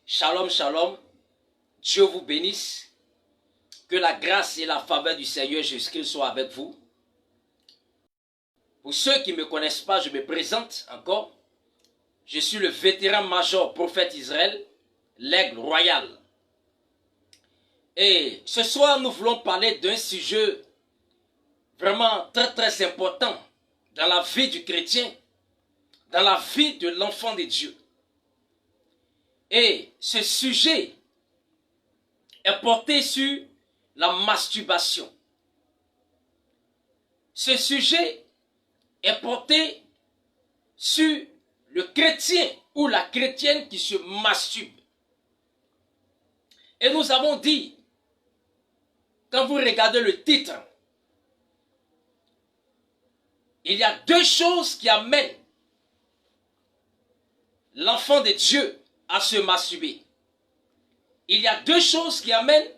Shalom, shalom. Dieu vous bénisse. Que la grâce et la faveur du Seigneur Jésus-Christ soient avec vous. Pour ceux qui ne me connaissent pas, je me présente encore. Je suis le vétéran-major prophète Israël, l'aigle royal. Et ce soir, nous voulons parler d'un sujet vraiment très important dans la vie du chrétien, dans la vie de l'enfant de Dieu. Et ce sujet est porté sur la masturbation. Ce sujet est porté sur le chrétien ou la chrétienne qui se masturbe. Et nous avons dit, quand vous regardez le titre, il y a deux choses qui amènent l'enfant de Dieu à se masturber. Il y a deux choses qui amènent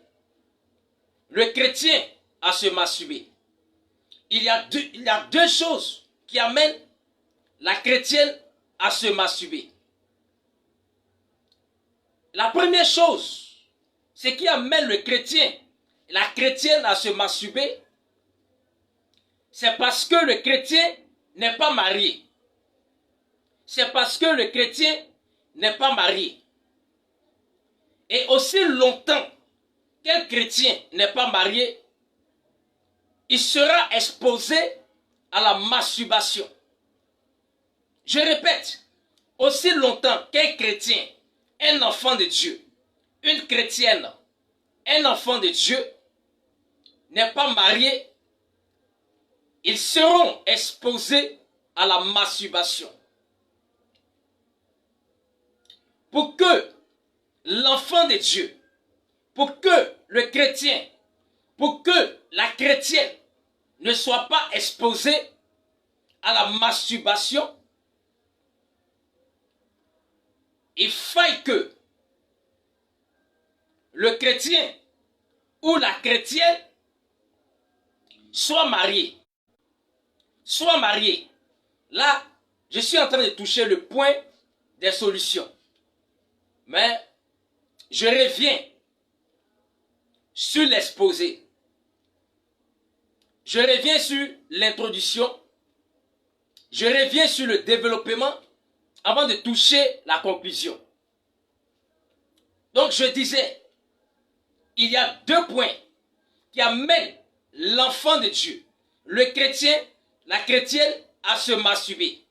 le chrétien à se masturber. Il y a deux choses qui amènent la chrétienne à se masturber. La première chose, ce qui amène le chrétien, la chrétienne à se masturber, c'est parce que le chrétien n'est pas marié. C'est parce que le chrétien n'est pas marié. Et aussi longtemps qu'un chrétien n'est pas marié, il sera exposé à la masturbation. Je répète, aussi longtemps qu'un chrétien, un enfant de Dieu, une chrétienne, un enfant de Dieu n'est pas marié, ils seront exposés à la masturbation. Pour que l'enfant de Dieu, pour que le chrétien, pour que la chrétienne ne soit pas exposée à la masturbation, il faille que le chrétien ou la chrétienne soit marié. Soit marié. Là, je suis en train de toucher le point des solutions. Mais je reviens sur l'exposé. Je reviens sur l'introduction. Je reviens sur le développement avant de toucher la conclusion. Donc je disais, il y a deux points qui amènent l'enfant de Dieu, le chrétien, la chrétienne à se masturber.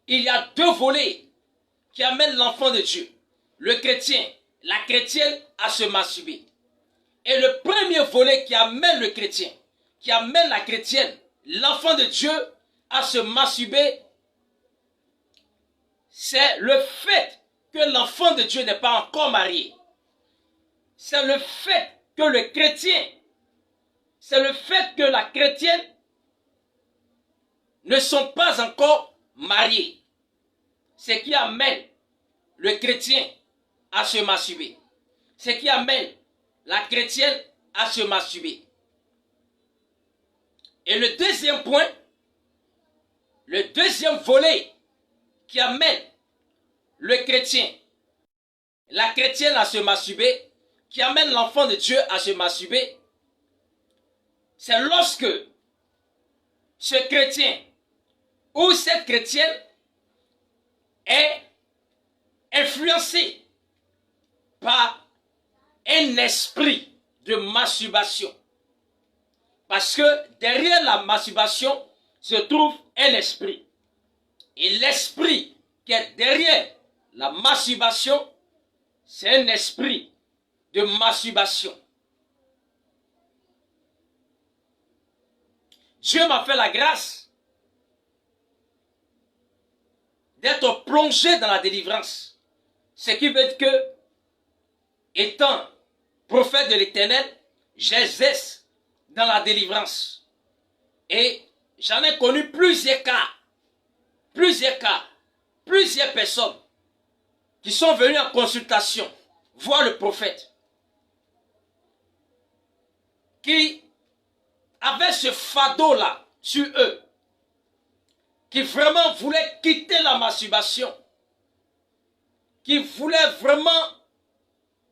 Il y a deux volets qui amènent l'enfant de Dieu, le chrétien, la chrétienne à se masturber. Et le premier volet qui amène le chrétien, qui amène la chrétienne, l'enfant de Dieu à se masturber, c'est le fait que l'enfant de Dieu n'est pas encore marié. C'est le fait que le chrétien, c'est le fait que la chrétienne ne sont pas encore mariés. Ce qui amène le chrétien à se masturber. Ce qui amène la chrétienne à se masturber. Et le deuxième point, le deuxième volet qui amène le chrétien, la chrétienne à se masturber, qui amène l'enfant de Dieu à se masturber, c'est lorsque ce chrétien ou cette chrétienne est influencé par un esprit de masturbation. Parce que derrière la masturbation se trouve un esprit. Et l'esprit qui est derrière la masturbation, c'est un esprit de masturbation. Dieu m'a fait la grâce d'être plongé dans la délivrance. Ce qui veut dire que, étant prophète de l'Éternel, j'exerce dans la délivrance. Et j'en ai connu plusieurs personnes qui sont venues en consultation voir le prophète, qui avaient ce fardeau-là sur eux, qui vraiment voulaient quitter la masturbation, qui voulait vraiment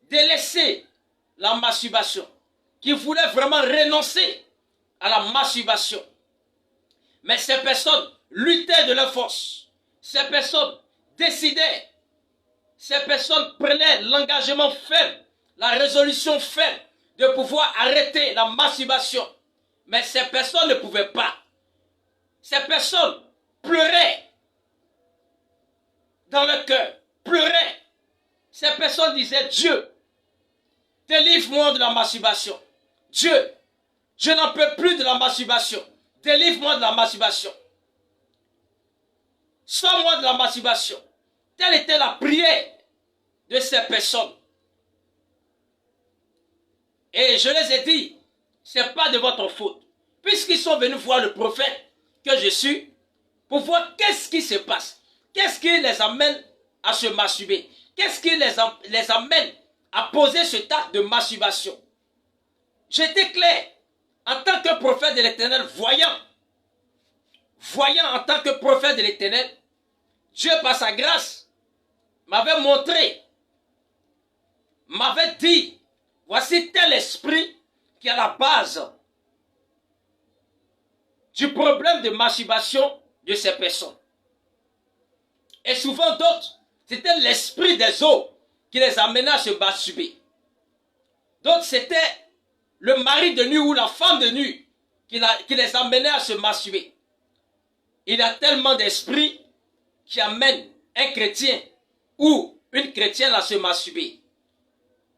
délaisser la masturbation, qui voulait vraiment renoncer à la masturbation. Mais ces personnes luttaient de leur force. Ces personnes décidaient. Ces personnes prenaient l'engagement ferme, la résolution ferme de pouvoir arrêter la masturbation. Mais ces personnes ne pouvaient pas. Ces personnes pleuraient dans leur cœur, pleuraient. Ces personnes disaient, Dieu, délivre-moi de la masturbation. Dieu, je n'en peux plus de la masturbation. Délivre-moi de la masturbation. Sors-moi de la masturbation. Telle était la prière de ces personnes. Et je les ai dit, ce n'est pas de votre faute. Puisqu'ils sont venus voir le prophète que je suis, pour voir qu'est-ce qui se passe. Qu'est-ce qui les amène à se masturber? Qu'est-ce qui les amène à poser ce acte de masturbation? J'étais clair, en tant que prophète de l'Éternel, voyant en tant que prophète de l'Éternel, Dieu par sa grâce m'avait montré, m'avait dit, voici tel esprit qui est à la base du problème de masturbation de ces personnes. Et souvent d'autres, c'était l'esprit des eaux qui les amenait à se masturber. D'autres, c'était le mari de nuit ou la femme de nuit qui les amenait à se masturber. Il y a tellement d'esprits qui amènent un chrétien ou une chrétienne à se masturber.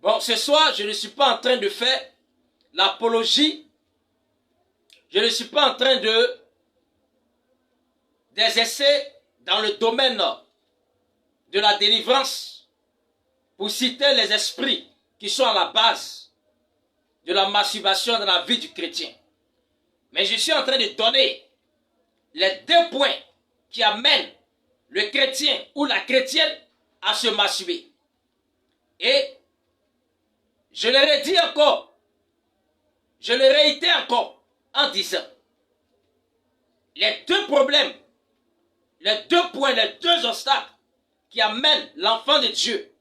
Bon, ce soir, je ne suis pas en train de faire l'apologie. Je ne suis pas en train des essais dans le domaine de la délivrance pour citer les esprits qui sont à la base de la masturbation dans la vie du chrétien. Mais je suis en train de donner les 2 points qui amènent le chrétien ou la chrétienne à se masturber. Et je le redis encore, je le réitère encore en disant, les 2 problèmes, les 2 points, les 2 obstacles qui amènent l'enfant de Dieu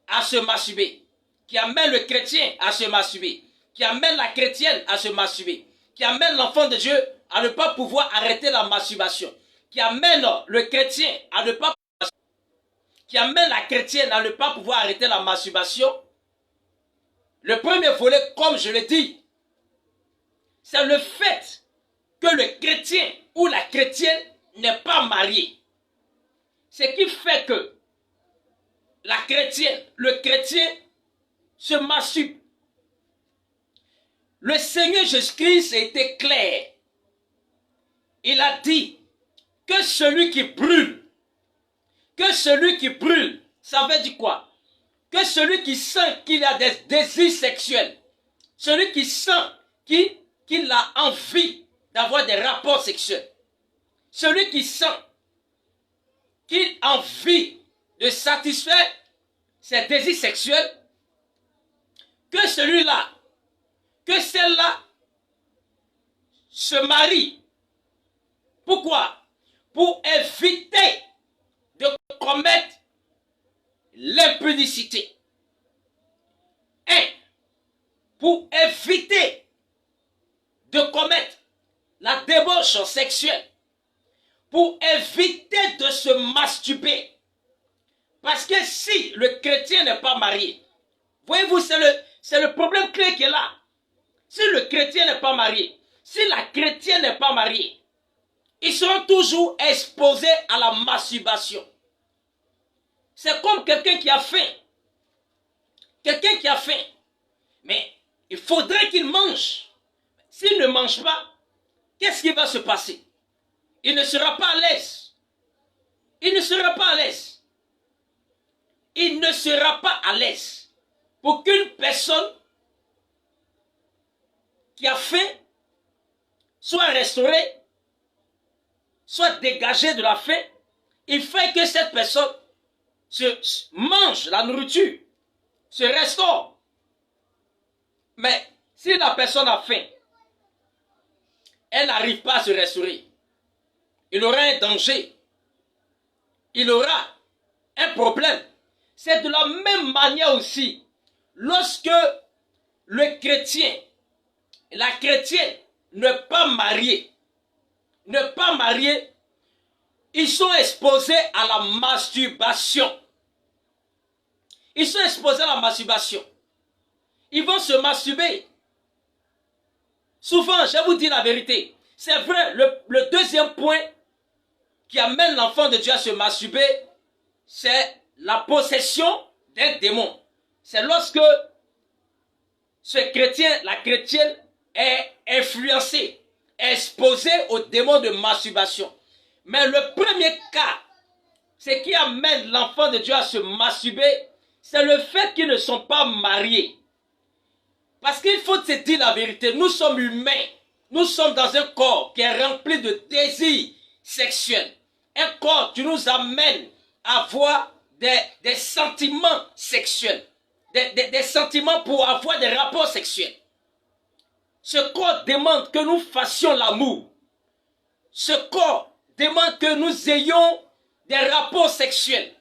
à se masturber, qui amènent le chrétien à se masturber, qui amènent la chrétienne à se masturber, qui amènent l'enfant de Dieu à ne pas pouvoir arrêter la masturbation, qui amène le chrétien à ne pas, qui amène la chrétienne à ne pas pouvoir arrêter la masturbation. Le premier volet, comme je l'ai dit, c'est le fait que le chrétien ou la chrétienne n'est pas marié. Ce qui fait que la chrétienne, le chrétien se masturbe. Le Seigneur Jésus-Christ a été clair. Il a dit que celui qui brûle, ça veut dire quoi? Que celui qui sent qu'il a des désirs sexuels, celui qui sent qu'il a envie d'avoir des rapports sexuels, celui qui sent qu'il a envie de satisfaire ses désirs sexuels, que celui-là, que celle-là se marie. Pourquoi? Pour éviter de commettre l'impudicité. Et pour éviter de commettre la débauche sexuelle, pour éviter de se masturber. Parce que si le chrétien n'est pas marié, voyez-vous, c'est le problème clé qui est là. Si le chrétien n'est pas marié, si la chrétienne n'est pas mariée, ils seront toujours exposés à la masturbation. C'est comme quelqu'un qui a faim. Quelqu'un qui a faim. Mais il faudrait qu'il mange. S'il ne mange pas, qu'est-ce qui va se passer? Il ne sera pas à l'aise. Il ne sera pas à l'aise. Il ne sera pas à l'aise. Pour qu'une personne qui a faim soit restaurée, soit dégagée de la faim, il faut que cette personne se mange la nourriture, se restaure. Mais si la personne a faim, elle n'arrive pas à se restaurer, il aura un danger, il aura un problème. C'est de la même manière aussi, lorsque le chrétien, la chrétienne, ne pas mariée, ils sont exposés à la masturbation. Ils sont exposés à la masturbation. Ils vont se masturber. Souvent, je vous dis la vérité, c'est vrai, le deuxième point qui amène l'enfant de Dieu à se masturber, c'est la possession d'un démon. C'est lorsque ce chrétien, la chrétienne, est influencé, exposé au démon de masturbation. Mais le premier cas, ce qui amène l'enfant de Dieu à se masturber, c'est le fait qu'ils ne sont pas mariés. Parce qu'il faut se dire la vérité, nous sommes humains. Nous sommes dans un corps qui est rempli de désirs sexuels. Un corps qui nous amène à avoir des sentiments sexuels. Des sentiments pour avoir des rapports sexuels. Ce corps demande que nous fassions l'amour. Ce corps demande que nous ayons des rapports sexuels.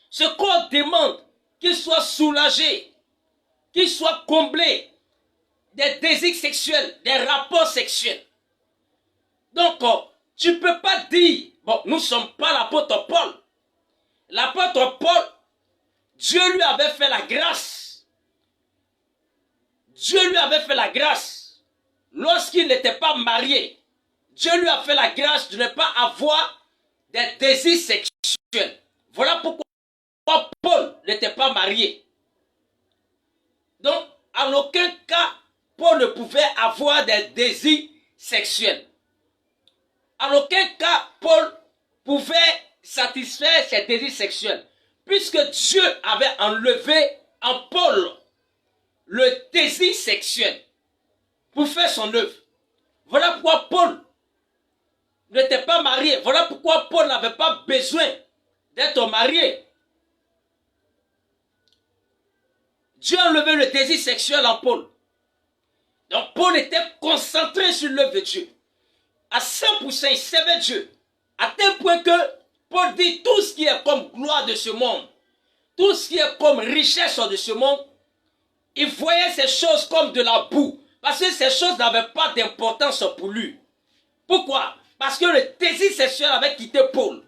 Ce corps demande qu'il soit soulagé, qu'il soit comblé des désirs sexuels, des rapports sexuels. Donc, tu ne peux pas dire, bon, nous ne sommes pas l'apôtre Paul. L'apôtre Paul, Dieu lui avait fait la grâce. Dieu lui avait fait la grâce. Lorsqu'il n'était pas marié, Dieu lui a fait la grâce de ne pas avoir des désirs sexuels. Voilà pourquoi Paul n'était pas marié. Donc, en aucun cas, Paul ne pouvait avoir des désirs sexuels. En aucun cas, Paul pouvait satisfaire ses désirs sexuels. Puisque Dieu avait enlevé en Paul le désir sexuel pour faire son œuvre. Voilà pourquoi Paul n'était pas marié. Voilà pourquoi Paul n'avait pas besoin d'être marié. Dieu a enlevé le désir sexuel en Paul. Donc Paul était concentré sur l'œuvre de Dieu. À 100%, il servait Dieu. À tel point que Paul dit tout ce qui est comme gloire de ce monde, tout ce qui est comme richesse de ce monde, il voyait ces choses comme de la boue. Parce que ces choses n'avaient pas d'importance pour lui. Pourquoi? Parce que le désir sexuel avait quitté Paul.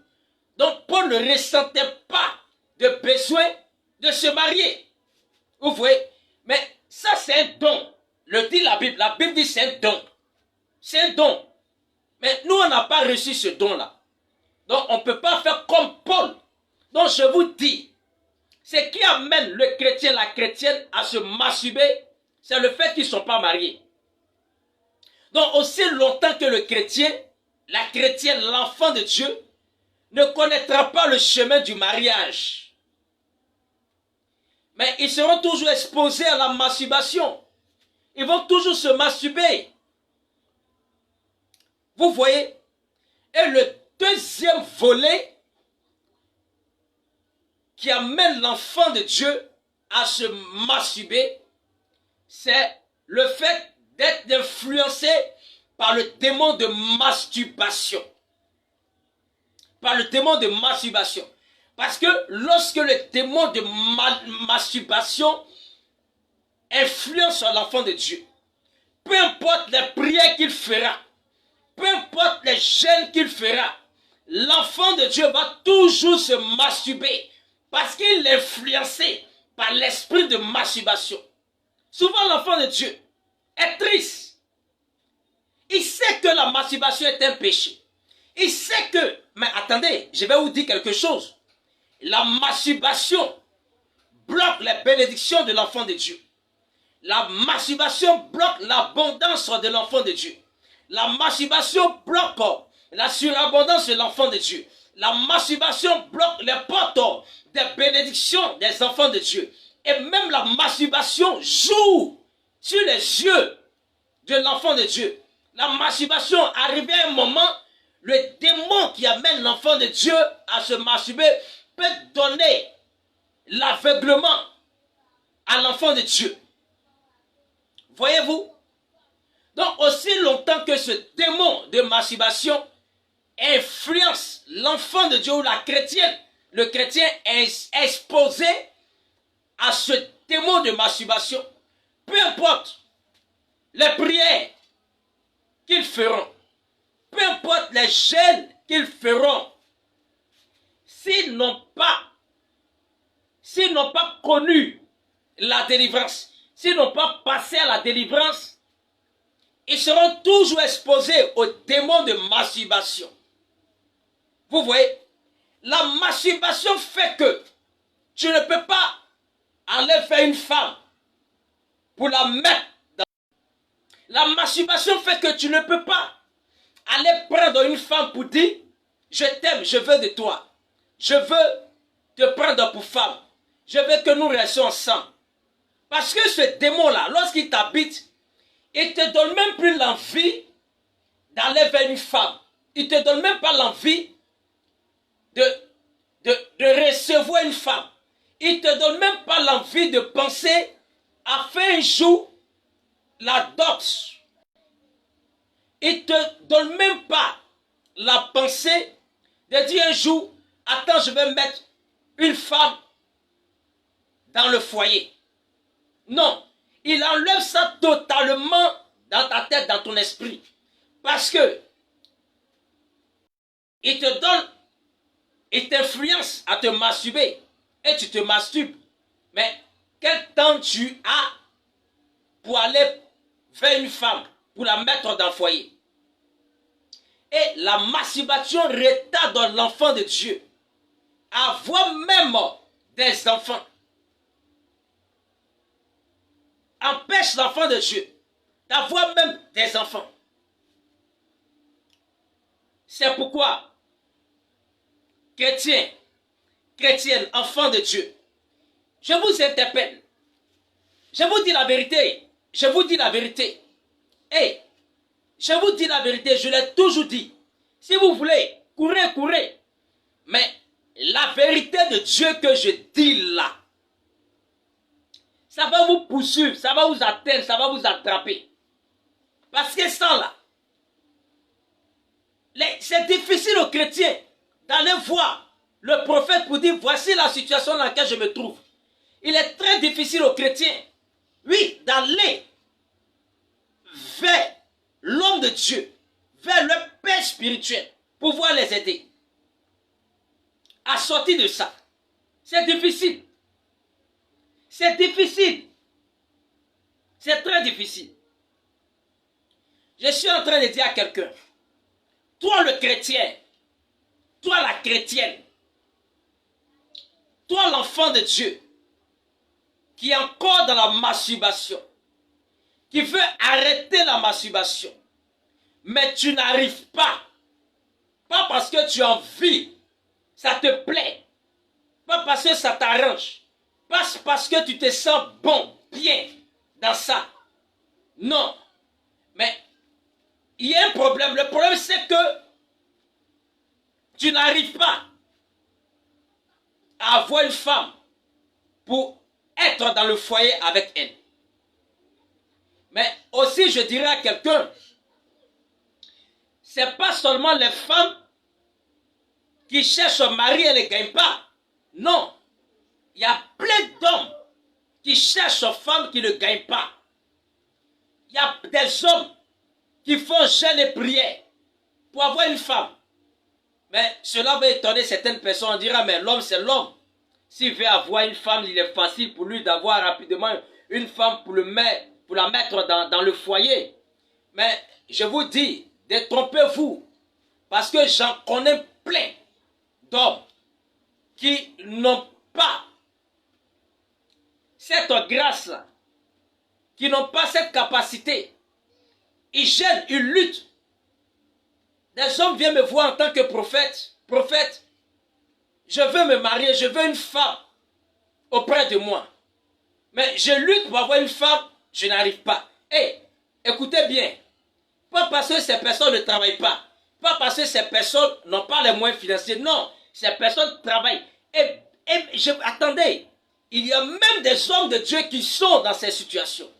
Donc Paul ne ressentait pas de besoin de se marier. Vous voyez? Mais ça c'est un don. Le dit la Bible. La Bible dit c'est un don. C'est un don. Mais nous on n'a pas reçu ce don-là. Donc on ne peut pas faire comme Paul. Donc je vous dis, ce qui amène le chrétien, la chrétienne à se masturber, c'est le fait qu'ils ne sont pas mariés. Donc aussi longtemps que le chrétien, la chrétienne, l'enfant de Dieu, ne connaîtra pas le chemin du mariage. Mais ils seront toujours exposés à la masturbation. Ils vont toujours se masturber. Vous voyez? Et le deuxième volet qui amène l'enfant de Dieu à se masturber, c'est le fait d'être influencé par le démon de masturbation. Par le démon de masturbation. Parce que lorsque le démon de masturbation influence sur l'enfant de Dieu, peu importe les prières qu'il fera, peu importe les jeûnes qu'il fera, l'enfant de Dieu va toujours se masturber parce qu'il est influencé par l'esprit de masturbation. Souvent l'enfant de Dieu est triste. Il sait que la masturbation est un péché. Il sait que, mais attendez, je vais vous dire quelque chose. La masturbation bloque les bénédictions de l'enfant de Dieu. La masturbation bloque l'abondance de l'enfant de Dieu. La masturbation bloque la surabondance de l'enfant de Dieu. La masturbation bloque les portes des bénédictions des enfants de Dieu. Et même la masturbation joue sur les yeux de l'enfant de Dieu. La masturbation, arrivé à un moment, le démon qui amène l'enfant de Dieu à se masturber peut donner l'aveuglement à l'enfant de Dieu. Voyez-vous? Donc aussi longtemps que ce démon de masturbation influence l'enfant de Dieu ou la chrétienne le chrétien est exposé à ce démon de masturbation, peu importe les prières qu'ils feront, peu importe les jeûnes qu'ils feront, s'ils n'ont pas connu la délivrance, s'ils n'ont pas passé à la délivrance, ils seront toujours exposés au démon de masturbation. Vous voyez, la masturbation fait que tu ne peux pas aller faire une femme pour la mettre dans... La masturbation fait que tu ne peux pas aller prendre une femme pour dire « Je t'aime, je veux de toi. Je veux te prendre pour femme. Je veux que nous restions ensemble. » Parce que ce démon-là, lorsqu'il t'habite, il ne te donne même plus l'envie d'aller vers une femme. Il ne te donne même pas l'envie de recevoir une femme. Il ne te donne même pas l'envie de penser à faire un jour la dot. Il ne te donne même pas la pensée de dire un jour, attends, je vais mettre une femme dans le foyer. Non, il enlève ça totalement dans ta tête, dans ton esprit. Parce que il te donne, il t'influence à te masturber. Et tu te masturbes. Mais quel temps tu as pour aller vers une femme, pour la mettre dans le foyer? Et la masturbation retarde l'enfant de Dieu à avoir même des enfants. Empêche l'enfant de Dieu d'avoir même des enfants. C'est pourquoi, chrétiens, chrétiennes, enfants de Dieu, je vous interpelle. Je vous dis la vérité. Je vous dis la vérité. Et je vous dis la vérité, je l'ai toujours dit. Si vous voulez, courez, courez. Mais la vérité de Dieu que je dis là, ça va vous poursuivre, ça va vous atteindre, ça va vous attraper. Parce que ça là, c'est difficile aux chrétiens d'aller voir le prophète pour dire voici la situation dans laquelle je me trouve. Il est très difficile aux chrétiens, oui, d'aller vers l'homme de Dieu, vers le Père spirituel, pour pouvoir les aider à sortir de ça. C'est difficile. C'est difficile. C'est très difficile. Je suis en train de dire à quelqu'un, toi le chrétien, toi la chrétienne, toi l'enfant de Dieu, qui est encore dans la masturbation, qui veut arrêter la masturbation, mais tu n'arrives pas, pas parce que tu as envie, ça te plaît, pas parce que ça t'arrange, pas parce que tu te sens bon, bien dans ça. Non, mais il y a un problème. Le problème c'est que tu n'arrives pas à avoir une femme pour être dans le foyer avec elle. Mais aussi je dirais à quelqu'un, c'est pas seulement les femmes qui cherchent un mari et ne gagnent pas. Non, il y a plein d'hommes qui cherchent une femme qui ne gagnent pas. Il y a des hommes qui font jeûne et prière pour avoir une femme. Mais cela va étonner certaines personnes. On dira, mais l'homme c'est l'homme. S'il veut avoir une femme, il est facile pour lui d'avoir rapidement une femme pour la mettre dans le foyer. Mais je vous dis, détrompez-vous. Parce que j'en connais plein d'hommes qui n'ont pas cette grâce-là, qui n'ont pas cette capacité. Ils gênent, ils luttent. Des hommes viennent me voir en tant que prophète. Prophète, je veux me marier, je veux une femme auprès de moi. Mais je lutte pour avoir une femme, je n'arrive pas. Et écoutez bien, pas parce que ces personnes ne travaillent pas, pas parce que ces personnes n'ont pas les moyens financiers, non, ces personnes travaillent. Attendez, il y a même des hommes de Dieu qui sont dans ces situations.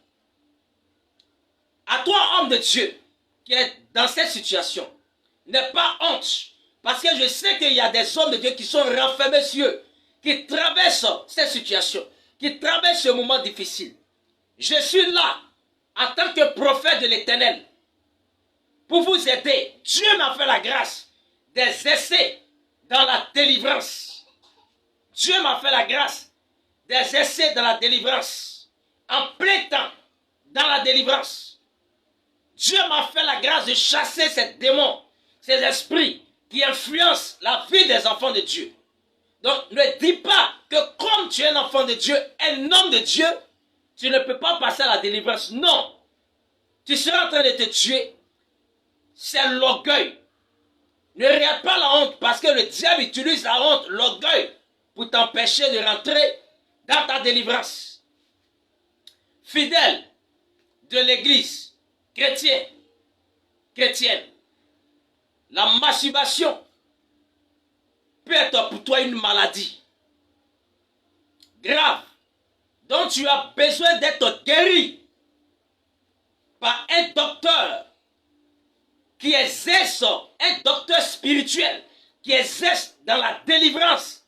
À toi, homme de Dieu, qui est dans cette situation, n'aie pas honte Parce que je sais qu'il y a des hommes de Dieu qui sont renfermés sur eux, qui traversent cette situation, qui traversent ce moment difficile. Je suis là, en tant que prophète de l'Éternel, pour vous aider. Dieu m'a fait la grâce des essais dans la délivrance. Dieu m'a fait la grâce des essais dans la délivrance. En plein temps, dans la délivrance. Dieu m'a fait la grâce de chasser ces démons, ces esprits qui influencent la vie des enfants de Dieu. Donc ne dis pas que comme tu es un enfant de Dieu, un homme de Dieu, tu ne peux pas passer à la délivrance. Non. Tu seras en train de te tuer. C'est l'orgueil. Ne regarde pas la honte parce que le diable utilise la honte, l'orgueil, pour t'empêcher de rentrer dans ta délivrance. Fidèle de l'église chrétienne, la masturbation peut être pour toi une maladie grave dont tu as besoin d'être guéri par un docteur qui exerce, un docteur spirituel qui exerce dans la délivrance,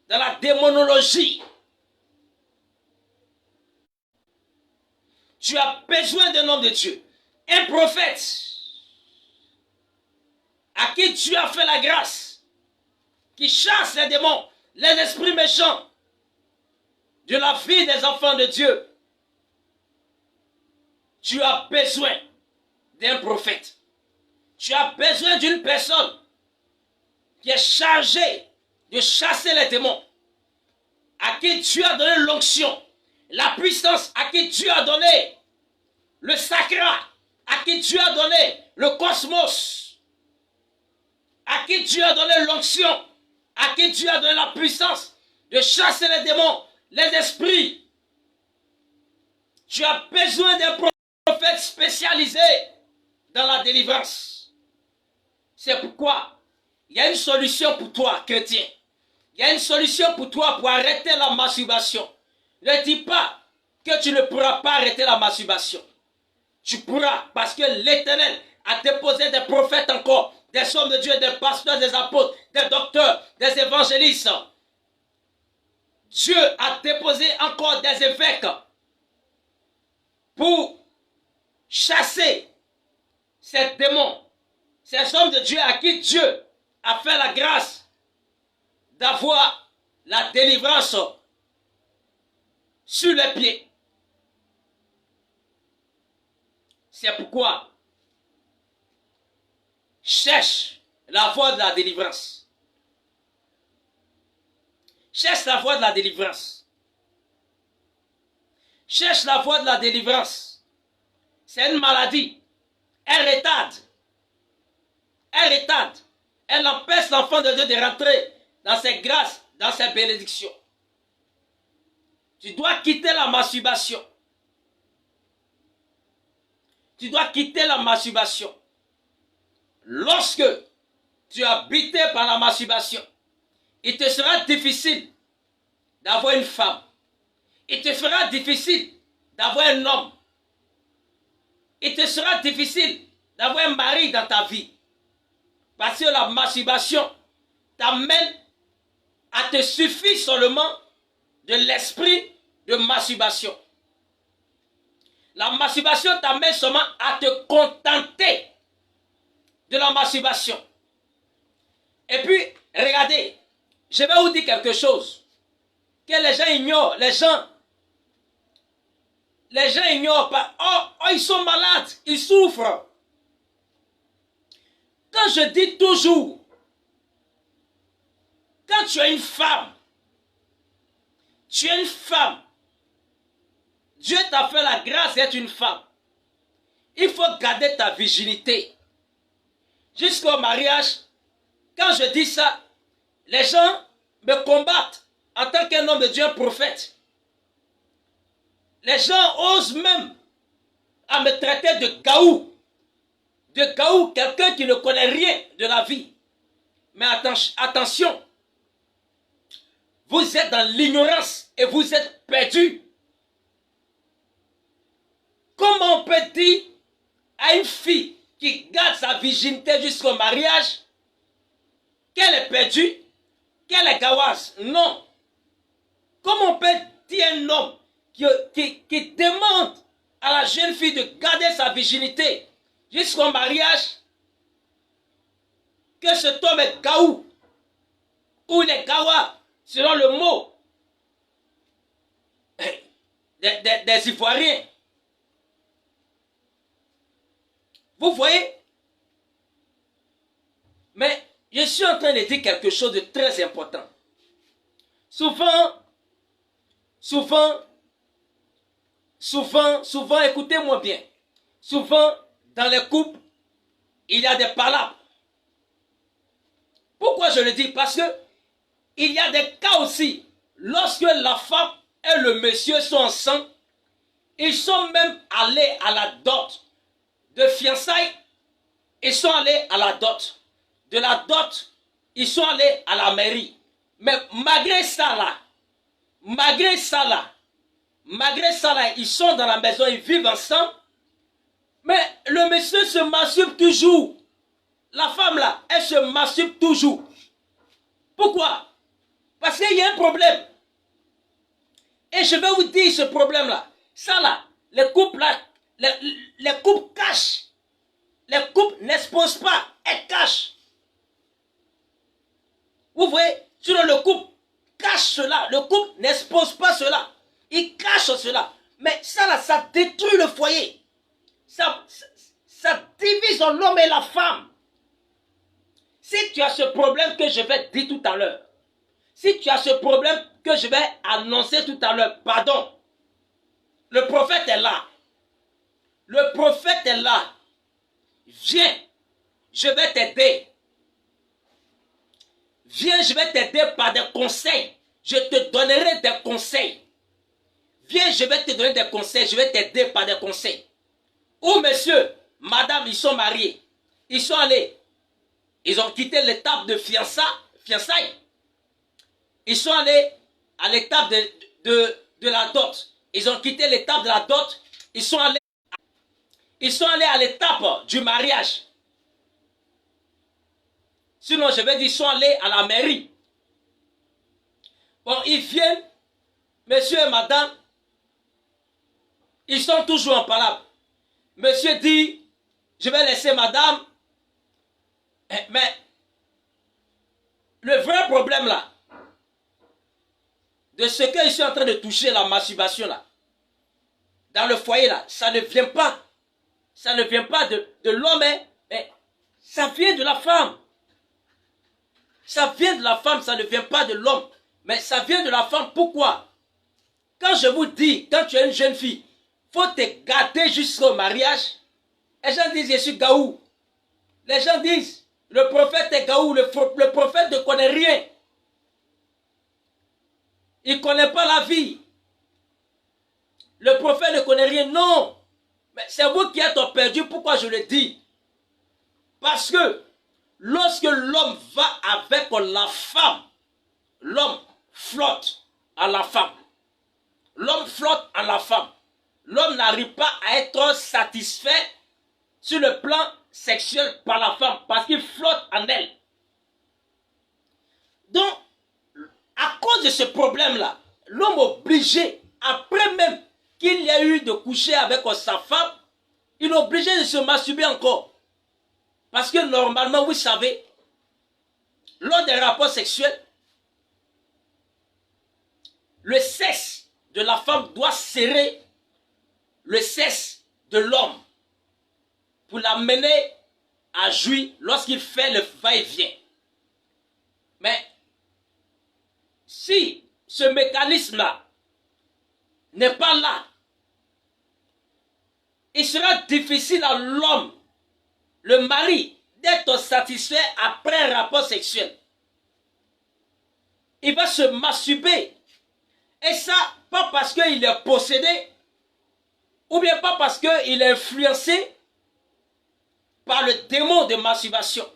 dans la démonologie. Tu as besoin d'un homme de Dieu, un prophète à qui Dieu a fait la grâce, qui chasse les démons, les esprits méchants de la vie des enfants de Dieu. Tu as besoin d'un prophète. Tu as besoin d'une personne qui est chargée de chasser les démons, à qui Dieu a donné l'onction, la puissance, à qui Dieu a donné le sacra, à qui Dieu a donné le cosmos, à qui Dieu a donné l'onction, à qui Dieu a donné la puissance de chasser les démons, les esprits. Tu as besoin d'un prophète spécialisé dans la délivrance. C'est pourquoi il y a une solution pour toi, chrétien. Il y a une solution pour toi pour arrêter la masturbation. Ne dis pas que tu ne pourras pas arrêter la masturbation. Tu pourras, parce que l'Éternel a déposé des prophètes encore, des hommes de Dieu, des pasteurs, des apôtres, des docteurs, des évangélistes. Dieu a déposé encore des évêques pour chasser ces démons, ces hommes de Dieu à qui Dieu a fait la grâce d'avoir la délivrance sur les pieds. C'est pourquoi cherche la voie de la délivrance. Cherche la voie de la délivrance. Cherche la voie de la délivrance. C'est une maladie. Elle retarde. Elle retarde. Elle empêche l'enfant de Dieu de rentrer dans ses grâces, dans ses bénédictions. Tu dois quitter la masturbation. Tu dois quitter la masturbation. Lorsque tu es habité par la masturbation, il te sera difficile d'avoir une femme. Il te sera difficile d'avoir un homme. Il te sera difficile d'avoir un mari dans ta vie. Parce que la masturbation t'amène à te suffire seulement de l'esprit de masturbation. La masturbation t'amène seulement à te contenter de la masturbation. Et puis, regardez, je vais vous dire quelque chose que les gens ignorent. Les gens ignorent pas. Oh, ils sont malades, ils souffrent. Quand je dis toujours, quand tu es une femme, Dieu t'a fait la grâce d'être une femme. Il faut garder ta virginité jusqu'au mariage. Quand je dis ça, les gens me combattent en tant qu'un homme de Dieu, un prophète. Les gens osent même à me traiter de gaou. De gaou, quelqu'un qui ne connaît rien de la vie. Mais attention, vous êtes dans l'ignorance et vous êtes perdus. Comment on peut dire à une fille qui garde sa virginité jusqu'au mariage qu'elle est perdue, qu'elle est gawasse. Non. Comment on peut dire un homme qui demande à la jeune fille de garder sa virginité jusqu'au mariage, que cet homme est gaou, ou il est gawa, selon le mot des Ivoiriens. Vous voyez? Mais je suis en train de dire quelque chose de très important. Souvent, écoutez-moi bien. Souvent, dans les couples, il y a des palabres. Pourquoi je le dis? Parce que il y a des cas aussi, lorsque la femme et le monsieur sont ensemble, ils sont même allés à la dot de fiançailles, ils sont allés à la dot. De la dot, ils sont allés à la mairie. Mais malgré ça là, ils sont dans la maison, ils vivent ensemble. Mais le monsieur se masturbe toujours. La femme là, elle se masturbe toujours. Pourquoi? Parce qu'il y a un problème. Et je vais vous dire ce problème là. Ça là, les couples là, les couples cachent. Les couples n'exposent pas, elles cachent. Vous voyez, sinon le couple cache cela. Le couple n'expose pas cela. Il cache cela. Mais ça là, ça détruit le foyer. Ça divise l'homme et la femme. Si tu as ce problème que je vais dire tout à l'heure, si tu as ce problème que je vais annoncer tout à l'heure, pardon, le prophète est là. Le prophète est là. Viens, je vais t'aider. Viens, je vais t'aider par des conseils. Je te donnerai des conseils. Viens, je vais te donner des conseils. Je vais t'aider par des conseils. Ou monsieur, madame, ils sont mariés. Ils sont allés. Ils ont quitté l'étape de fiançailles. Ils sont allés à l'étape de la dot. Ils ont quitté l'étape de la dot. Ils sont allés à l'étape du mariage. Sinon, je vais dire, ils sont allés à la mairie. Bon, ils viennent, monsieur et madame, ils sont toujours en palabre. Monsieur dit, je vais laisser madame. Mais, le vrai problème là, de ce que je suis en train de toucher, la masturbation là, dans le foyer là, ça ne vient pas. Ça ne vient pas de l'homme, mais ça vient de la femme. Ça vient de la femme, ça ne vient pas de l'homme. Mais ça vient de la femme. Pourquoi? Quand je vous dis, quand tu es une jeune fille, il faut te garder jusqu'au mariage. Les gens disent, je suis gaou. Les gens disent, le prophète est gaou. Le prophète ne connaît rien. Il ne connaît pas la vie. Le prophète ne connaît rien. Non. Mais c'est vous qui êtes perdu. Pourquoi je le dis? Parce que lorsque l'homme va avec la femme, l'homme flotte à la femme. L'homme flotte à la femme. L'homme n'arrive pas à être satisfait sur le plan sexuel par la femme parce qu'il flotte en elle. Donc, à cause de ce problème-là, l'homme est obligé, après même qu'il y a eu de coucher avec sa femme, il est obligé de se masturber encore. Parce que normalement, vous savez, lors des rapports sexuels, le sexe de la femme doit serrer le sexe de l'homme pour l'amener à jouir lorsqu'il fait le va-et-vient. Mais si ce mécanisme-là n'est pas là, il sera difficile à l'homme, le mari, d'être satisfait après un rapport sexuel. Il va se masturber. Et ça, pas parce qu'il est possédé, ou bien pas parce qu'il est influencé par le démon de masturbation.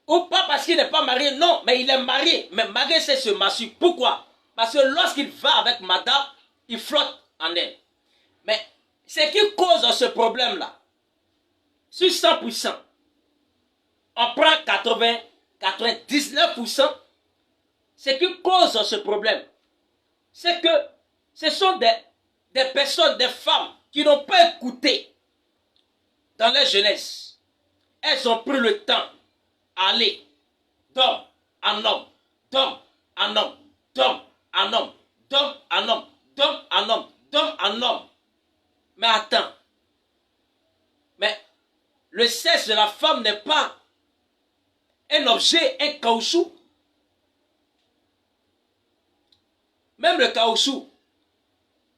Ou pas parce qu'il n'est pas marié, non, mais il est marié. Mais malgré ça, il se masturbe. Pourquoi? Parce que lorsqu'il va avec madame, il flotte en elle. Mais ce qui cause ce problème-là, sur 100%, on prend 80, 99%, ce qui cause ce problème, c'est que ce sont des personnes, des femmes qui n'ont pas écouté dans leur jeunesse. Elles ont pris le temps d'aller d'homme en homme, d'homme en homme, d'homme en homme, d'homme en homme, d'homme en homme, d'homme en homme. Mais attends, mais le sexe de la femme n'est pas un objet, un caoutchouc. Même le caoutchouc,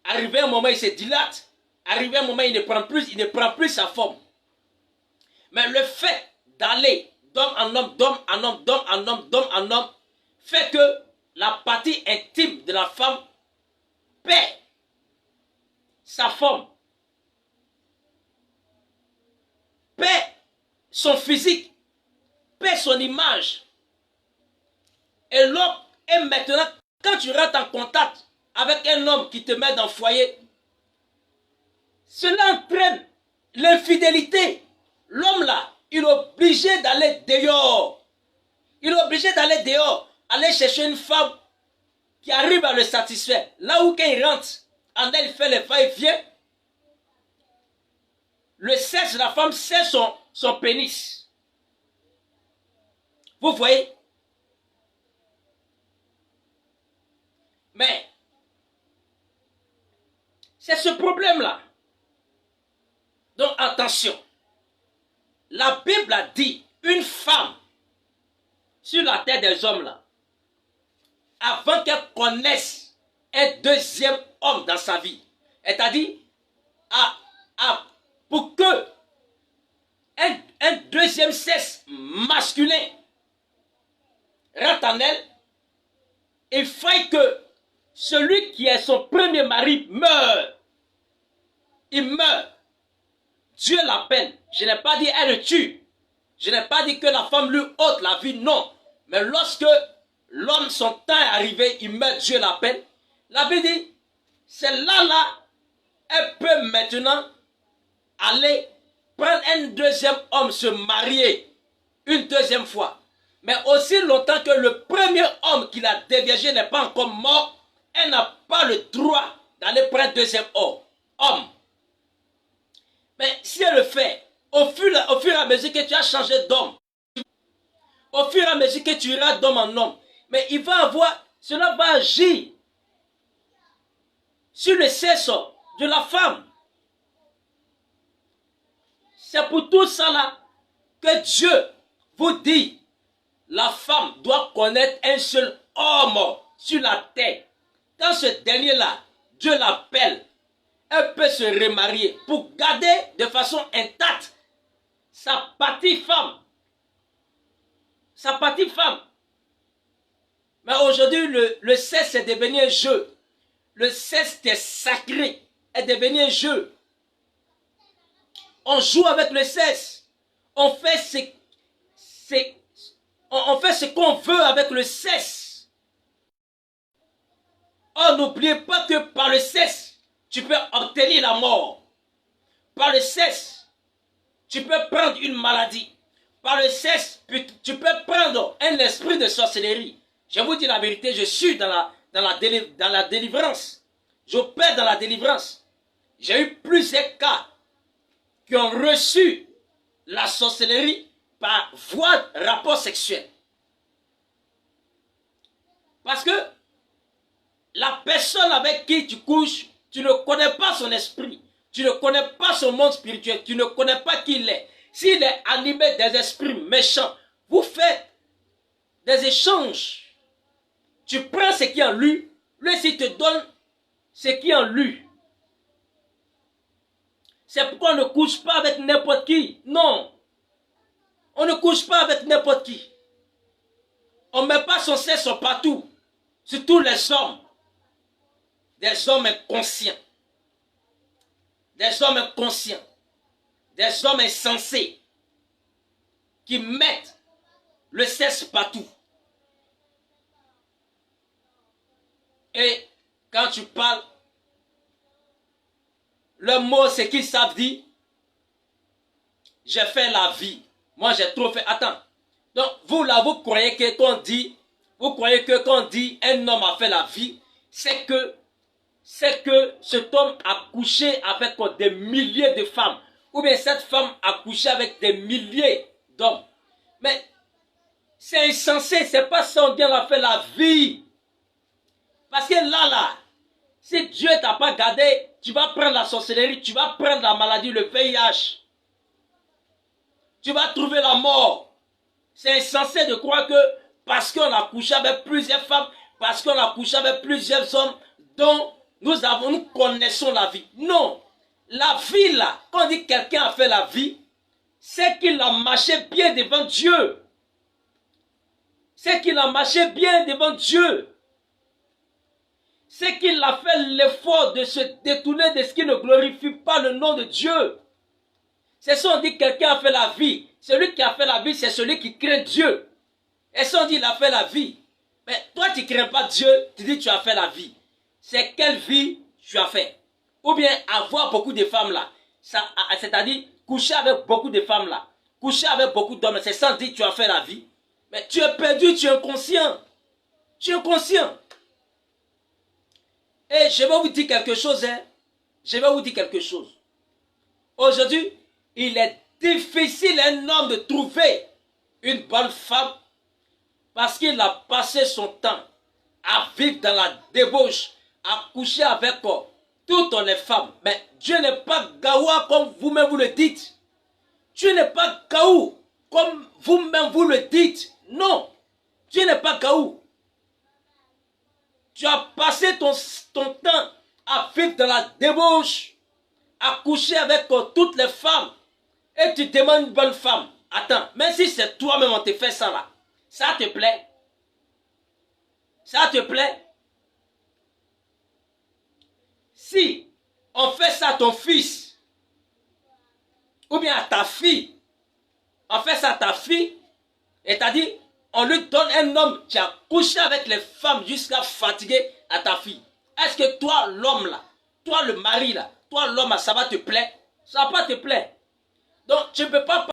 arrivé à un moment, il se dilate. Arrivé à un moment, il ne prend plus sa forme. Mais le fait d'aller d'homme en homme, d'homme en homme, d'homme en homme, d'homme en homme, fait que la partie intime de la femme perd sa forme, perd son physique, perd son image. Et l'homme est maintenant, quand tu rentres en contact avec un homme qui te met dans le foyer, cela entraîne l'infidélité. L'homme là, il est obligé d'aller dehors. Il est obligé d'aller dehors, aller chercher une femme qui arrive à le satisfaire. Là où quand il rentre, en elle, il fait le va-et-vient. Le sexe de la femme, c'est son pénis. Vous voyez? Mais, c'est ce problème-là. Donc, attention. La Bible a dit, une femme sur la terre des hommes là, avant qu'elle connaisse un deuxième homme dans sa vie, elle t'a dit, pour que un deuxième sexe masculin rentre en elle, il faut que celui qui est son premier mari meure. Il meurt. Dieu l'appelle. Je n'ai pas dit elle le tue. Je n'ai pas dit que la femme lui ôte la vie, non. Mais lorsque l'homme, son temps est arrivé, il meurt, Dieu l'appelle. La Bible dit, c'est là, elle peut maintenant aller prendre un deuxième homme, se marier une deuxième fois. Mais aussi longtemps que le premier homme qui l'a déviégé n'est pas encore mort, elle n'a pas le droit d'aller prendre un deuxième homme. Mais si elle le fait, au fur et à mesure que tu as changé d'homme, au fur et à mesure que tu iras d'homme en homme, mais il va avoir, cela va agir sur le sexe de la femme. C'est pour tout ça là que Dieu vous dit, la femme doit connaître un seul homme sur la terre. Dans ce dernier-là, Dieu l'appelle. Elle peut se remarier pour garder de façon intacte sa partie femme. Sa partie femme. Mais aujourd'hui, le sexe est devenu un jeu. Le sexe est sacré, est devenu un jeu. On joue avec le sexe. On fait ce qu'on veut avec le sexe. Oh, n'oubliez pas que par le sexe, tu peux obtenir la mort. Par le sexe, tu peux prendre une maladie. Par le sexe, tu peux prendre un esprit de sorcellerie. Je vous dis la vérité, je suis dans la délivrance. J'opère dans la délivrance. J'ai eu plusieurs cas qui ont reçu la sorcellerie par voie de rapport sexuel. Parce que la personne avec qui tu couches, tu ne connais pas son esprit. Tu ne connais pas son monde spirituel. Tu ne connais pas qui il est. S'il est animé des esprits méchants, vous faites des échanges. Tu prends ce qui est en lui, lui s'il te donne ce qui est en lui. C'est pourquoi on ne couche pas avec n'importe qui. Non. On ne couche pas avec n'importe qui. On ne met pas son sexe partout. Surtout les hommes. Des hommes inconscients. Des hommes inconscients. Des hommes insensés. Qui mettent le sexe partout. Et quand tu parles, le mot, c'est qu'ils savent dire, j'ai fait la vie. Moi, j'ai trop fait. Attends, Donc, vous là, vous croyez que quand on dit un homme a fait la vie, c'est que cet homme a couché avec des milliers de femmes. Ou bien cette femme a couché avec des milliers d'hommes. Mais c'est insensé, c'est pas ça on dit on a fait la vie. Parce que là, si Dieu t'a pas gardé, tu vas prendre la sorcellerie, tu vas prendre la maladie, le VIH. Tu vas trouver la mort. C'est insensé de croire que parce qu'on a couché avec plusieurs femmes, parce qu'on a couché avec plusieurs hommes, dont nous connaissons la vie. Non. La vie là, quand on dit quelqu'un a fait la vie, c'est qu'il a marché bien devant Dieu. C'est qu'il a marché bien devant Dieu. C'est qu'il a fait l'effort de se détourner de ce qui ne glorifie pas le nom de Dieu. C'est ça on dit quelqu'un a fait la vie. Celui qui a fait la vie, c'est celui qui craint Dieu. Et ça on dit il a fait la vie. Mais toi tu ne crains pas Dieu, tu dis tu as fait la vie. C'est quelle vie tu as fait? Ou bien avoir beaucoup de femmes là. C'est-à-dire coucher avec beaucoup de femmes là. Coucher avec beaucoup d'hommes, c'est sans dire tu as fait la vie. Mais tu es perdu, tu es inconscient. Tu es inconscient. Et je vais vous dire quelque chose, hein. Je vais vous dire quelque chose. Aujourd'hui, il est difficile un homme de trouver une bonne femme parce qu'il a passé son temps à vivre dans la débauche, à coucher avec toutes les femmes. Mais Dieu n'est pas gaoua comme vous-même vous le dites. Dieu n'est pas gaou comme vous-même vous le dites. Non, Dieu n'est pas gaou. Tu as passé ton temps à vivre dans la débauche, à coucher avec toutes les femmes. Et tu demandes une bonne femme. Attends, même si c'est toi-même on te fait ça là, ça te plaît? Ça te plaît? Si on fait ça à ton fils, ou bien à ta fille, on fait ça à ta fille, et t'as dit, on lui donne un homme qui a couché avec les femmes jusqu'à fatiguer à ta fille. Est-ce que toi, l'homme là, toi le mari là, toi l'homme, ça va te plaire? Ça va pas te plaire. Donc tu ne peux pas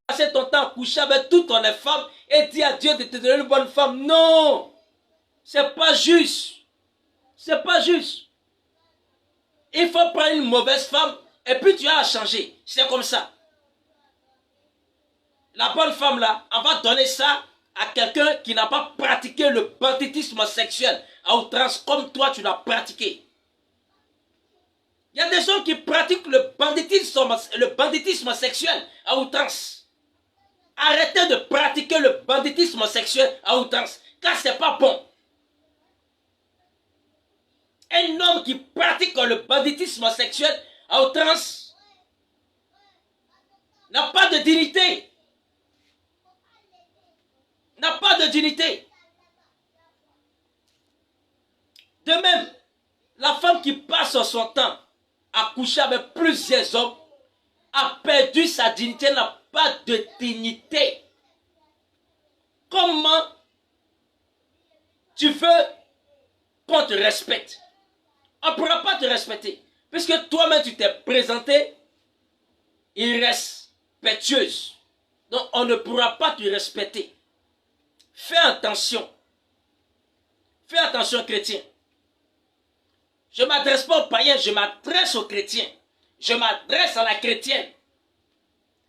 passer ton temps à coucher avec toutes les femmes et dire à Dieu de te donner une bonne femme. Non, c'est pas juste. C'est pas juste. Il faut prendre une mauvaise femme et puis tu as à changer. C'est comme ça. La bonne femme là, on va donner ça à quelqu'un qui n'a pas pratiqué le banditisme sexuel à outrance comme toi tu l'as pratiqué. Il y a des gens qui pratiquent le banditisme sexuel à outrance. Arrêtez de pratiquer le banditisme sexuel à outrance, car ce n'est pas bon. Un homme qui pratique le banditisme sexuel à outrance n'a pas de dignité. N'a pas de dignité. De même, la femme qui passe son temps à coucher avec plusieurs hommes a perdu sa dignité, n'a pas de dignité. Comment tu veux qu'on te respecte? On ne pourra pas te respecter. Puisque toi-même tu t'es présenté irrespectueuse. Donc on ne pourra pas te respecter. Fais attention. Fais attention, chrétien. Je ne m'adresse pas aux païens, je m'adresse aux chrétiens. Je m'adresse à la chrétienne.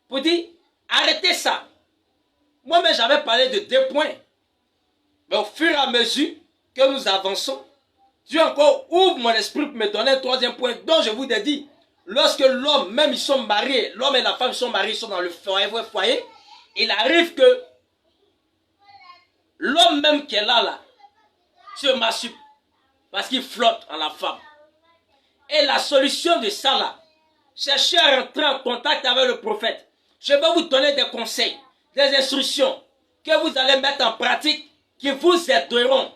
Pour dire, arrêtez ça. Moi-même, j'avais parlé de 2 points. Mais au fur et à mesure que nous avançons, Dieu encore ouvre mon esprit pour me donner un 3e point dont je vous ai dit. Lorsque l'homme, même ils sont mariés, l'homme et la femme sont mariés, ils sont dans le foyer, il arrive que l'homme même qui est là, se masturbe parce qu'il flotte en la femme. Et la solution de ça là, cherchez à rentrer en contact avec le prophète. Je vais vous donner des conseils, des instructions que vous allez mettre en pratique qui vous aideront.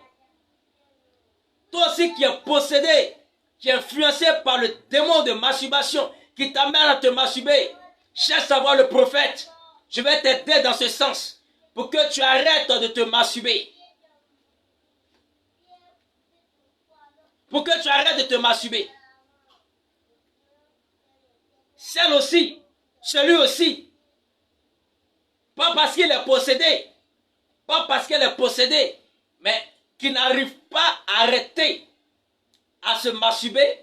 Toi aussi qui es possédé, qui est influencé par le démon de masturbation qui t'amène à te masturber, cherche à voir le prophète. Je vais t'aider dans ce sens pour que tu arrêtes de te masturber. Pour que tu arrêtes de te masturber. Celle aussi, celui aussi, Pas parce qu'il est possédé. Pas parce qu'elle est possédée. Mais qui n'arrive pas à arrêter à se masturber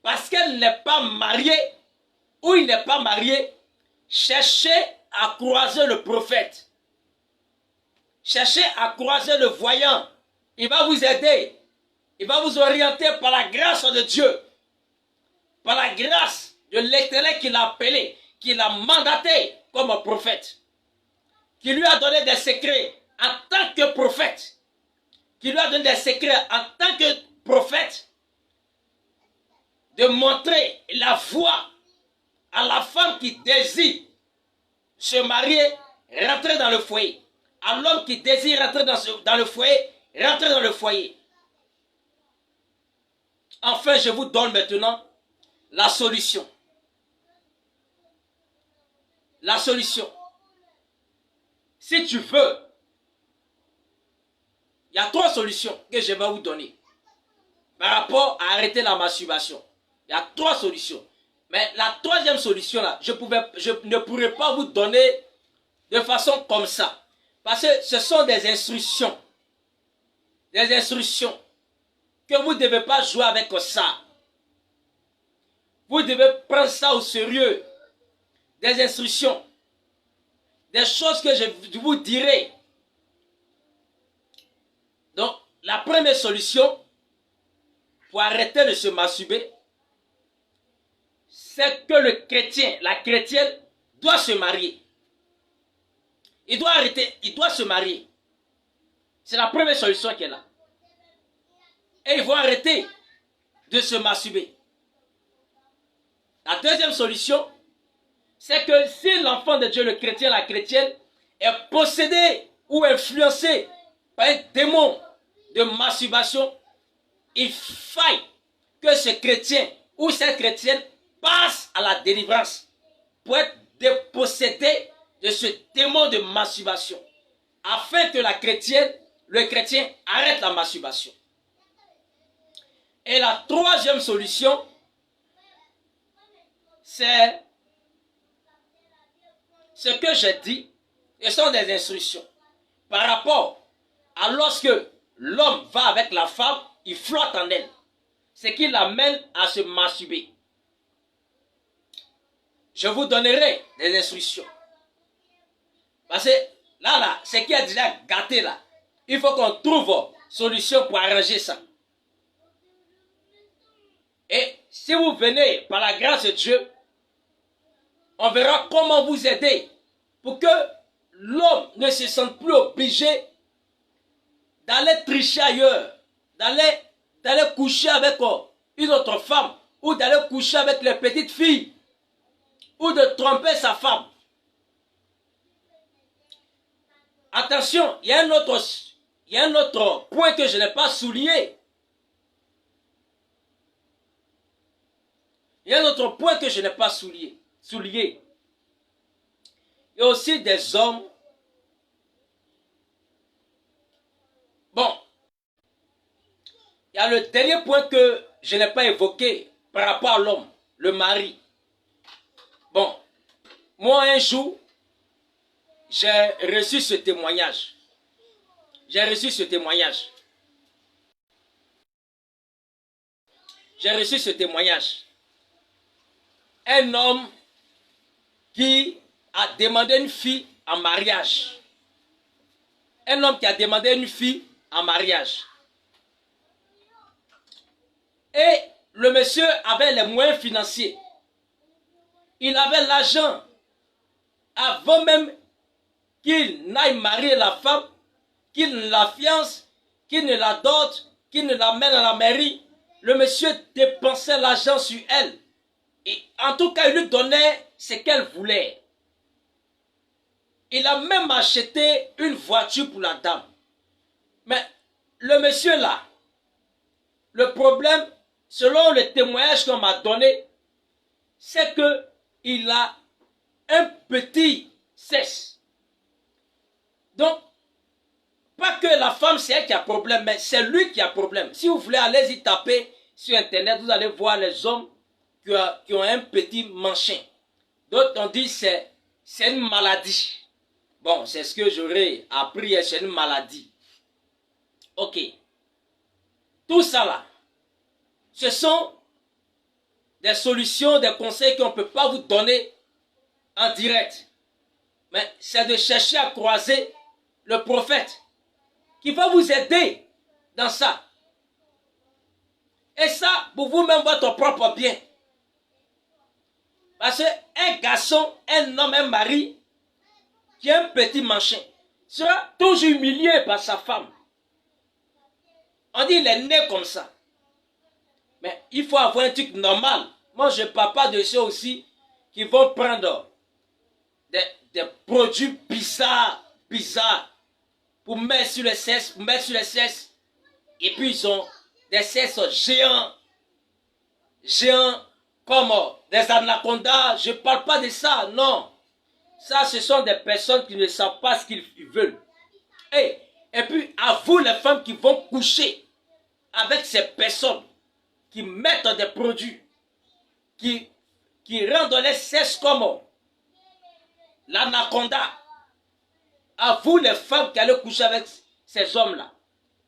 parce qu'elle n'est pas mariée ou il n'est pas marié. Cherchez à croiser le prophète. Cherchez à croiser le voyant. Il va vous aider. Il va vous orienter par la grâce de Dieu. Par la grâce de l'Éternel qui l'a appelé, qui l'a mandaté comme prophète. Qui lui a donné des secrets en tant que prophète. Qui lui a donné des secrets en tant que prophète. De montrer la voie à la femme qui désire se marier, rentrer dans le foyer. À l'homme qui désire rentrer dans le foyer, rentrer dans le foyer. Enfin, je vous donne maintenant la solution. La solution. Si tu veux, il y a 3 solutions que je vais vous donner par rapport à arrêter la masturbation. Il y a 3 solutions. Mais la 3e solution, là, je ne pourrais pas vous donner de façon comme ça. Parce que ce sont des instructions. Des instructions que vous ne devez pas jouer avec ça. Vous devez prendre ça au sérieux. Des instructions. Des choses que je vous dirai. Donc, la première solution pour arrêter de se masturber, c'est que le chrétien, la chrétienne, doit se marier. Il doit arrêter, il doit se marier. C'est la première solution qu'elle a. Et ils vont arrêter de se masturber. La deuxième solution, c'est que si l'enfant de Dieu, le chrétien, la chrétienne, est possédé ou influencé par un démon de masturbation, il faille que ce chrétien ou cette chrétienne passe à la délivrance pour être dépossédé de ce démon de masturbation, afin que la chrétienne, le chrétien arrête la masturbation. Et la 3e solution, c'est ce que j'ai dit, ce sont des instructions. Par rapport à lorsque l'homme va avec la femme, il flotte en elle. Ce qui l'amène à se masturber. Je vous donnerai des instructions. Parce que là, ce qui est déjà gâté là, il faut qu'on trouve solution pour arranger ça. Et si vous venez par la grâce de Dieu, on verra comment vous aider pour que l'homme ne se sente plus obligé d'aller tricher ailleurs, d'aller coucher avec une autre femme, ou d'aller coucher avec les petites filles, ou de tromper sa femme. Attention, il y a un autre point que je n'ai pas souligné. Il y a un autre point que je n'ai pas souligné. Il y a aussi des hommes. Bon. Il y a le dernier point que je n'ai pas évoqué par rapport à l'homme, le mari. Bon. Moi, un jour, j'ai reçu ce témoignage. J'ai reçu ce témoignage. Un homme qui a demandé une fille en mariage. Un homme qui a demandé une fille en mariage. Et le monsieur avait les moyens financiers. Il avait l'argent. Avant même qu'il n'aille marier la femme, qu'il ne la fiance, qu'il ne la dote, qu'il ne l'amène à la mairie, le monsieur dépensait l'argent sur elle. Et en tout cas, il lui donnait ce qu'elle voulait. Il a même acheté une voiture pour la dame. Mais le monsieur là, le problème, selon le témoignage qu'on m'a donné, c'est qu'il a un petit sexe. Donc, pas que la femme c'est elle qui a problème, mais c'est lui qui a problème. Si vous voulez, allez-y taper sur internet, vous allez voir les hommes qui ont un petit manchin. D'autres ont dit c'est une maladie. Bon, c'est ce que j'aurais appris chez une maladie. Ok. Tout ça là, ce sont des solutions, des conseils qu'on ne peut pas vous donner en direct. Mais c'est de chercher à croiser le prophète qui va vous aider dans ça. Et ça, pour vous-même, votre propre bien. Parce qu'un garçon, un homme, un mari, qui a un petit machin, sera toujours humilié par sa femme. On dit il est né comme ça. Mais il faut avoir un truc normal. Moi, je ne parle pas de ceux aussi qui vont prendre des produits bizarres, pour mettre sur les cesses, et puis ils ont des cesses géants, comme des anacondas. Je ne parle pas de ça, non. Ça, ce sont des personnes qui ne savent pas ce qu'ils veulent. Et puis, à vous les femmes qui vont coucher avec ces personnes, qui mettent des produits, qui rendent les cesses comme l'anaconda. À vous les femmes qui allez coucher avec ces hommes-là.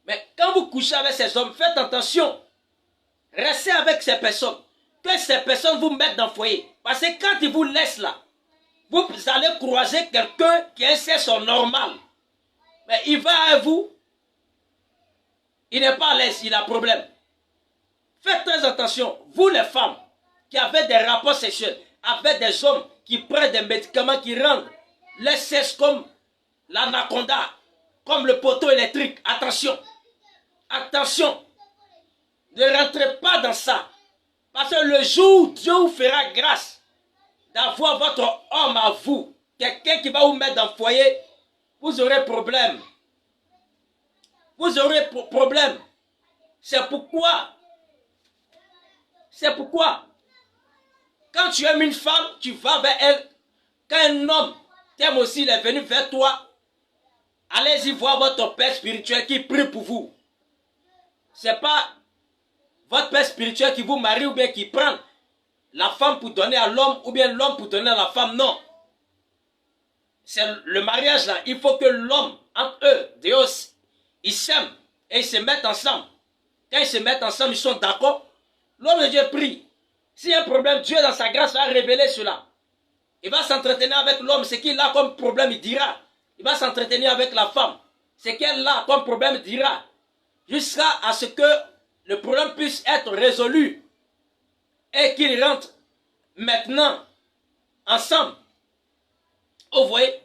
Mais quand vous couchez avec ces hommes, faites attention. Restez avec ces personnes. Que ces personnes vous mettent dans le foyer. Parce que quand ils vous laissent là, vous allez croiser quelqu'un qui a un sexe normal. Mais il va à vous. Il n'est pas à l'aise, il a problème. Faites très attention. Vous les femmes qui avez des rapports sexuels avec des hommes qui prennent des médicaments qui rendent les sexe comme l'anaconda, comme le poteau électrique. Attention. Attention. Ne rentrez pas dans ça. Parce que le jour où Dieu vous fera grâce d'avoir votre homme à vous, quelqu'un qui va vous mettre dans le foyer, vous aurez problème. Vous aurez problème. C'est pourquoi, quand tu aimes une femme, tu vas vers elle. Quand un homme t'aime aussi, il est venu vers toi, allez-y voir votre père spirituel qui prie pour vous. Ce n'est pas votre père spirituel qui vous marie ou bien qui prend la femme pour donner à l'homme ou bien l'homme pour donner à la femme. Non. C'est le mariage là. Il faut que l'homme, entre eux, Dieu, ils s'aiment et ils se mettent ensemble. Quand ils se mettent ensemble, ils sont d'accord. L'homme de Dieu prie. S'il y a un problème, Dieu dans sa grâce va révéler cela. Il va s'entretenir avec l'homme. Ce qu'il a comme problème, il dira. Il va s'entretenir avec la femme. Ce qu'elle a comme problème, il dira. Jusqu'à ce que le problème puisse être résolu. Et qu'ils rentrent maintenant ensemble. Vous voyez?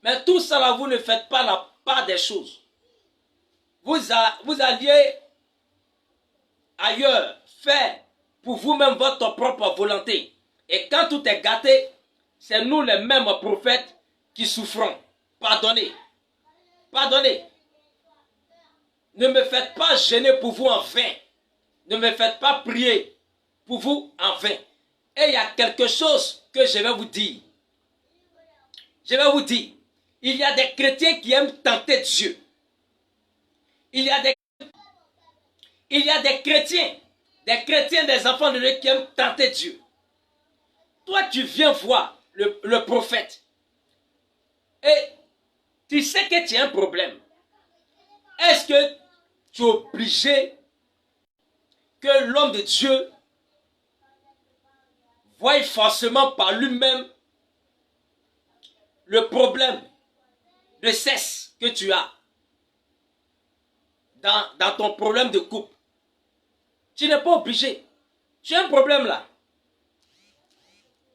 Mais tout ça là, vous ne faites pas la part des choses. Vous alliez ailleurs faire pour vous-même votre propre volonté. Et quand tout est gâté, c'est nous les mêmes prophètes qui souffrons. Pardonnez. Pardonnez. Ne me faites pas gêner pour vous en vain. Ne me faites pas prier pour vous en vain. Et il y a quelque chose que je vais vous dire. Je vais vous dire. Il y a des chrétiens qui aiment tenter Dieu. Il y a des chrétiens, des enfants de Dieu qui aiment tenter Dieu. Toi, tu viens voir le prophète. Et tu sais que tu as un problème. Est-ce que tu es obligé que l'homme de Dieu voie forcément par lui-même le problème de sexe que tu as dans ton problème de couple? Tu n'es pas obligé. Tu as un problème là.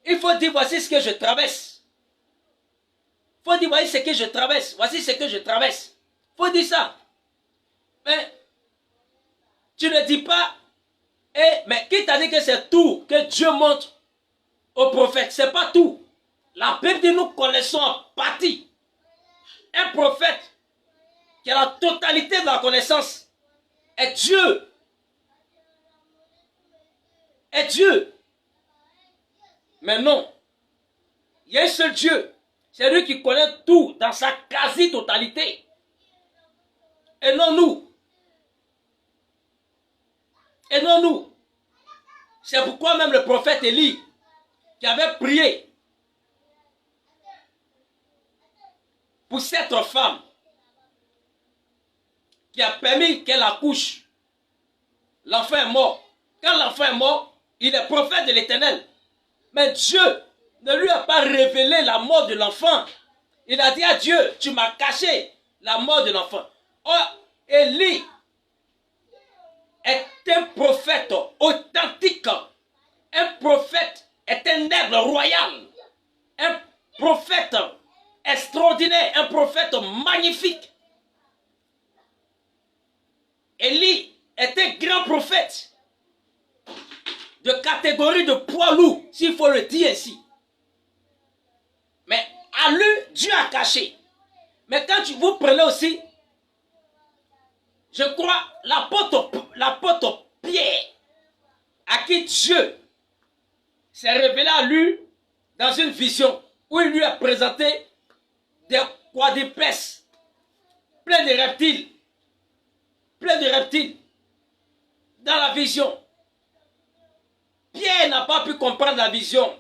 Il faut dire, voici ce que je traverse. Il faut dire, voici ce que je traverse. Voici ce que je traverse. Il faut dire ça. Mais tu ne dis pas, mais qui t'a dit que c'est tout que Dieu montre au prophète? Ce n'est pas tout. La Bible dit, nous connaissons en partie. Un prophète qui a la totalité de la connaissance est Dieu. Est Dieu. Mais non. Il y a un seul Dieu. C'est lui qui connaît tout dans sa quasi-totalité. Et non nous. Et non nous. C'est pourquoi même le prophète Élie, qui avait prié, pour cette femme qui a permis qu'elle accouche. L'enfant est mort. Quand l'enfant est mort, il est prophète de l'Éternel. Mais Dieu ne lui a pas révélé la mort de l'enfant. Il a dit à Dieu, tu m'as caché la mort de l'enfant. Or, Élie est un prophète authentique. Un prophète est un aigle royal. Un prophète extraordinaire. Un prophète magnifique. Élie est un grand prophète. De catégorie de poids lourd, s'il faut le dire ainsi. Mais à lui, Dieu a caché. Mais quand vous prenez aussi, je crois, l'apôtre Pierre, à qui Dieu s'est révélé à lui dans une vision, où il lui a présenté des quadrupèdes, plein de reptiles, dans la vision. Pierre n'a pas pu comprendre la vision.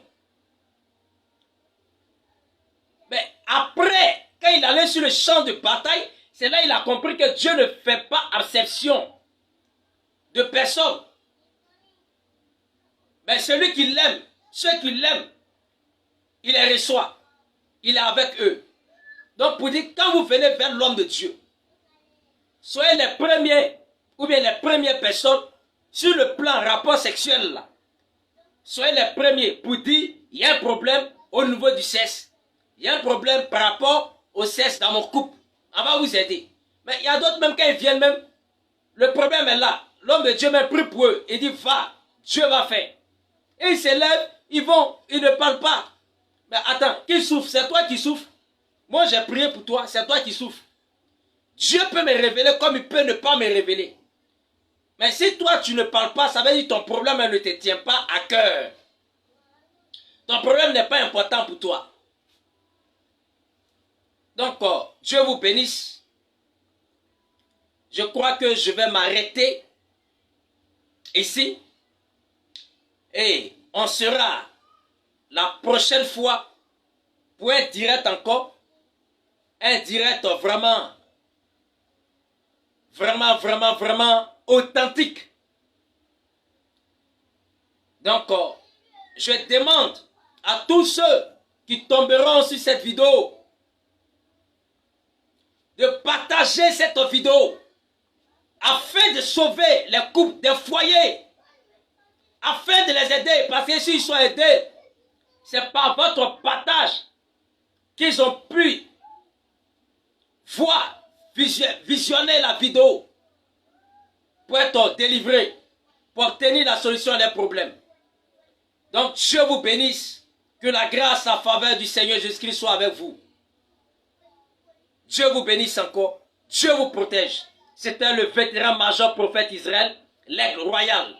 Mais après, quand il allait sur le champ de bataille, c'est là qu'il a compris que Dieu ne fait pas exception de personne. Mais celui qui l'aime, ceux qui l'aiment, il les reçoit. Il est avec eux. Donc pour dire, quand vous venez vers l'homme de Dieu, soyez les premiers, ou bien les premières personnes, sur le plan rapport sexuel là. Soyez les premiers pour dire, il y a un problème au niveau du sexe. Il y a un problème par rapport au sexe dans mon couple. On va vous aider. Mais il y a d'autres même quand ils viennent même, le problème est là. L'homme de Dieu même prie pour eux. Il dit, va, Dieu va faire. Et ils s'élèvent, ils vont, ils ne parlent pas. Mais attends, qui souffre? C'est toi qui souffres. Moi j'ai prié pour toi, c'est toi qui souffres. Dieu peut me révéler comme il peut ne pas me révéler. Mais si toi tu ne parles pas, ça veut dire que ton problème ne te tient pas à cœur. Ton problème n'est pas important pour toi. Donc, Dieu vous bénisse. Je crois que je vais m'arrêter ici. Et on sera la prochaine fois pour un direct encore. Un direct vraiment authentique. Donc, je demande à tous ceux qui tomberont sur cette vidéo de partager cette vidéo afin de sauver les couples des foyers, afin de les aider, parce que s'ils sont aidés, c'est par votre partage qu'ils ont pu voir, visionner la vidéo pour être délivrés, pour obtenir la solution à leurs problèmes. Donc, Dieu vous bénisse, que la grâce en faveur du Seigneur Jésus-Christ soit avec vous. Dieu vous bénisse encore, Dieu vous protège. C'était le vétéran major prophète Israël, l'aigle royal.